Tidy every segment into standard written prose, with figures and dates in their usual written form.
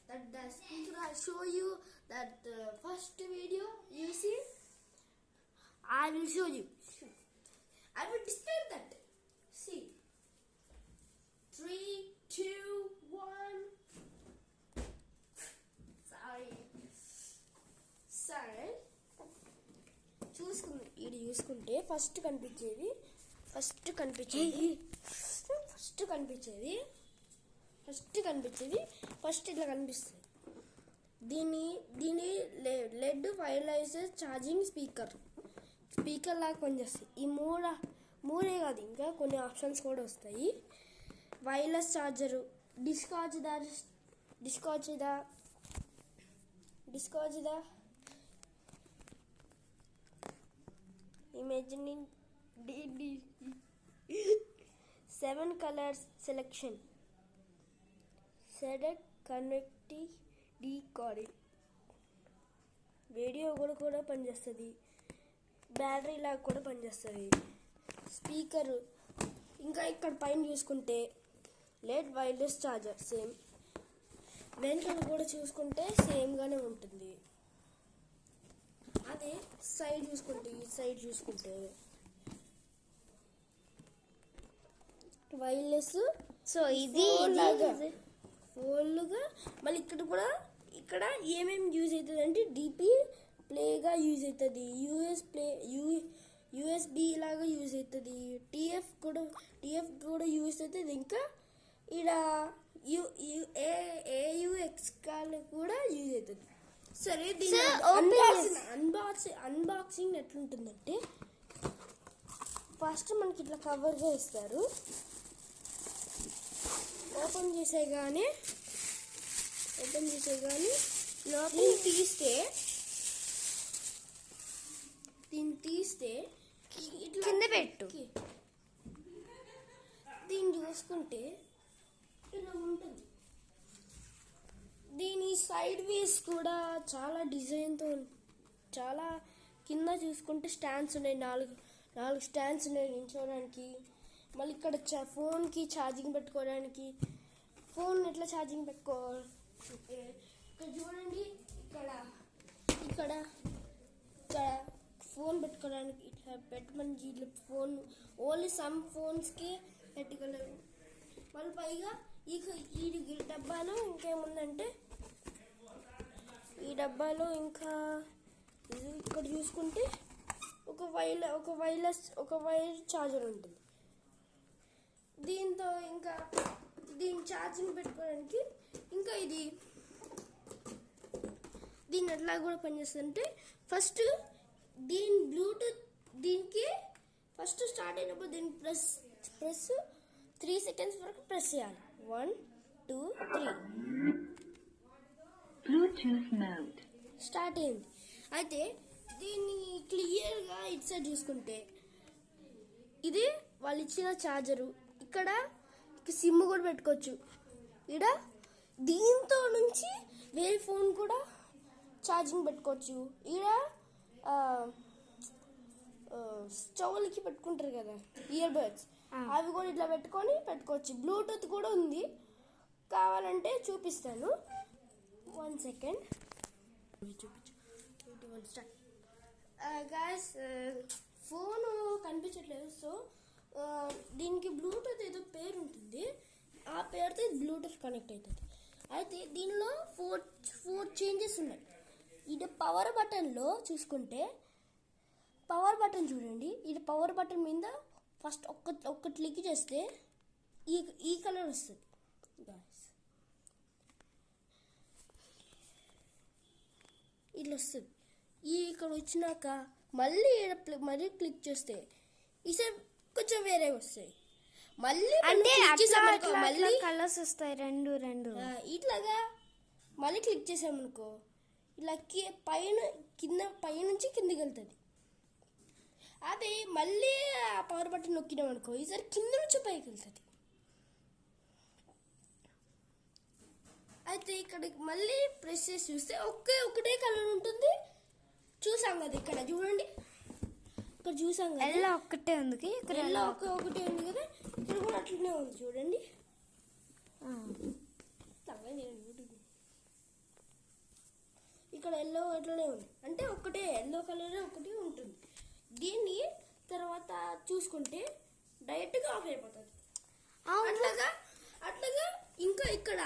that the speaker I show you that first video you see. I will show you. I will describe that. See. 3, 2, 1. Sorry. చూసుకుంటే first కనిపించేది first ఇట్లా కనిపిస్తుంది. దీని lead wireless charging speaker లాగా పనిచేస్తాయి. ఈ మూడే కాదు, ఇంకా కొన్ని ఆప్షన్స్ కూడా వస్తాయి. వైర్లెస్ ఛార్జరు, డిస్కాచ్ the imagining 7 colors selection, select connecting decoding, video కూడా పనిచేస్తుంది, బ్యాటరీ లాగా కూడా పనిచేస్తుంది. స్పీకర్ ఇంకా ఇక్కడ పైన చూసుకుంటే లెడ్ వైర్లెస్ ఛార్జర్ సేమ్, వెనకాల కూడా చూసుకుంటే సేమ్గానే ఉంటుంది. అదే సైడ్ చూసుకుంటే వైర్లెస్. సో ఇది ఫోన్లుగా మళ్ళీ ఇక్కడ ఏమేమి యూజ్ అవుతుంది అంటే డిపి ప్లేగా యూజ్ అవుతుంది, యూఎస్బి లాగా యూజ్ అవుతుంది, టిఎఫ్ కూడా యూజ్ అవుతుంది. ఇంకా ఇక్కడ ఏయుఎక్స్ కాల్ కూడా యూజ్ అవుతుంది. సరే, దీని అన్బాక్సింగ్ ఎట్లుంటుందంటే ఫస్ట్ మనకి ఇట్లా కవర్గా ఇస్తారు. ఓపెన్ చేసేగానే దీన్ని తీస్తే ఇట్లా కింద పెట్టు. దీన్ని చూసుకుంటే ఇలా ఉంటుంది. దీని సైడ్ వేస్ కూడా చాలా డిజైన్తో, చాలా కింద చూసుకుంటే స్టాండ్స్ ఉన్నాయి, నాలుగు స్టాండ్స్ ఉన్నాయి నిల్చోడానికి. మళ్ళీ ఇక్కడ ఫోన్కి ఛార్జింగ్ పెట్టుకోవడానికి, ఫోన్ ఎట్లా ఛార్జింగ్ పెట్టుకోవాలి ఇక్కడ చూడండి. ఇక్కడ ఫోన్ పెట్టుకోవడానికి ఇట్లా పెట్టమని ఇట్లా ఫోన్ ఓన్లీ సమ్ ఫోన్స్కి పెట్టుకోలేము. మళ్ళీ పైగా ఈ డబ్బాలో ఇంకేముందంటే, ఈ డబ్బాలో ఇంకా ఇక్కడ చూసుకుంటే ఒక వైర్ ఛార్జర్ ఉంటుంది. దీంతో ఇంకా దీన్ని ఛార్జింగ్ పెట్టుకోవడానికి ఇంకా దీన్ని ఎట్లా కూడా పనిచేస్తుందంటే ఫస్ట్ దీని బ్లూటూత్ దీనికి ఫస్ట్ స్టార్ట్ అయినప్పుడు దీన్ని ప్రెస్ 3 seconds వరకు ప్రెస్ చేయాలి. 1 2 3 బ్లూటూత్ మోడ్ స్టార్ట్ అయింది. అయితే దీన్ని క్లియర్గా ఇటు సైడ్ చూసుకుంటే ఇది వాళ్ళు ఇచ్చిన ఛార్జరు. ఇక్కడ సిమ్ కూడా పెట్టుకోవచ్చు. ఇక్కడ దీంతో నుంచి వేరే ఫోన్ కూడా ఛార్జింగ్ పెట్టుకోవచ్చు. ఇక్కడ చెవులకి పెట్టుకుంటారు కదా ఇయర్ బడ్స్, అవి కూడా ఇట్లా పెట్టుకోవచ్చు. బ్లూటూత్ కూడా ఉంది, కావాలంటే చూపిస్తాను. 1 second చూపించు. గాయస్ ఫోన్ కనిపించట్లేదు. సో దీనికి బ్లూటూత్ ఏదో పేరు ఉంటుంది, ఆ పేరుతో బ్లూటూత్ కనెక్ట్ అవుతుంది. అయితే దీనిలో 4 చేంజెస్ ఉన్నాయి. ఇది పవర్ బటన్లో చూసుకుంటే పవర్ బటన్ చూడండి. ఇది పవర్ బటన్ మీద ఫస్ట్ ఒక్క క్లిక్ చేస్తే ఈ కలర్ వస్తుంది గాయస్, ఇట్లా వస్తుంది. ఇక్కడ వచ్చినాక మళ్ళీ క్లిక్ చేస్తే ఈసారి కొంచెం వేరే వస్తాయి. మళ్ళీ కలర్స్ వస్తాయి రెండు ఇట్లాగా. మళ్ళీ క్లిక్ చేసామనుకో ఇలా పైనుంచి కిందికి వెళ్తుంది. అదే మళ్ళీ ఆ పవర్ బటన్ నొక్కినాం అనుకో ఈసారి కింద నుంచి పైకి వెళ్తుంది. అయితే ఇక్కడ మళ్ళీ ప్రెస్ చేసి చూస్తే ఒకటే కలర్ ఉంటుంది. చూసాం కదా, ఇక్కడ చూడండి, ఇక్కడ చూసాం కదా ఎల్లో ఒకటే ఉంది, ఎల్లో ఒకటే ఉంది కదా, ఇక్కడ కూడా అట్లనే ఉంది చూడండి. అట్లనే ఉంది, అంటే ఒకటే ఎల్లో కలర్ ఒకటి ఉంటుంది. దీన్ని తర్వాత చూసుకుంటే డైరెక్ట్గా ఆఫ్ అయిపోతుంది. అట్లాగా ఇంకా ఇక్కడ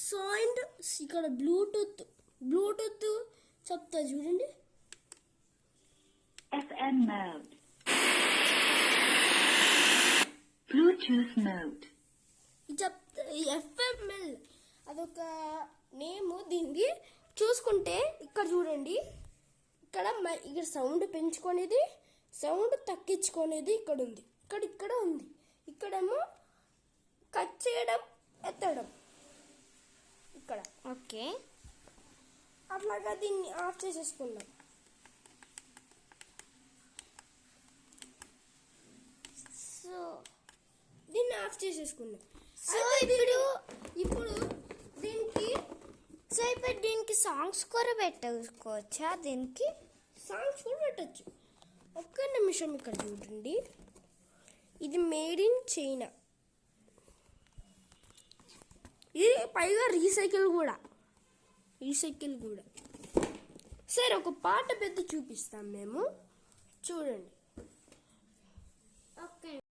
సౌండ్, ఇక్కడ బ్లూటూత్ చెప్తా చూడండి. FM mode. Bluetooth mode. FML అదొక నేమ్. దీన్ని చూసుకుంటే ఇక్కడ చూడండి, ఇక్కడ సౌండ్ పెంచుకునేది, సౌండ్ తగ్గించుకునేది ఇక్కడ ఉంది, ఇక్కడ ఉంది. ఇక్కడేమో కట్ చేయడం, ఎత్తడం ఇక్కడ. ఓకే, అట్లాగా దీన్ని ఆఫ్ చేసేసుకుందాం. సో దీన్ని ఆఫ్ చేసేసుకుందాం. సో ఇప్పుడు దీనికి సాంగ్స్ కూడా పెట్టుకోవచ్చా? దీనికి సాంగ్స్ కూడా పెట్టచ్చు. ఒక్క నిమిషం ఇక్కడ చూడండి, ఇది మేడ్ ఇన్ చైనా. ఇది పైగా రీసైకిల్ కూడా. సరే, ఒక పాట పెద్ద చూపిస్తాం మేము, చూడండి.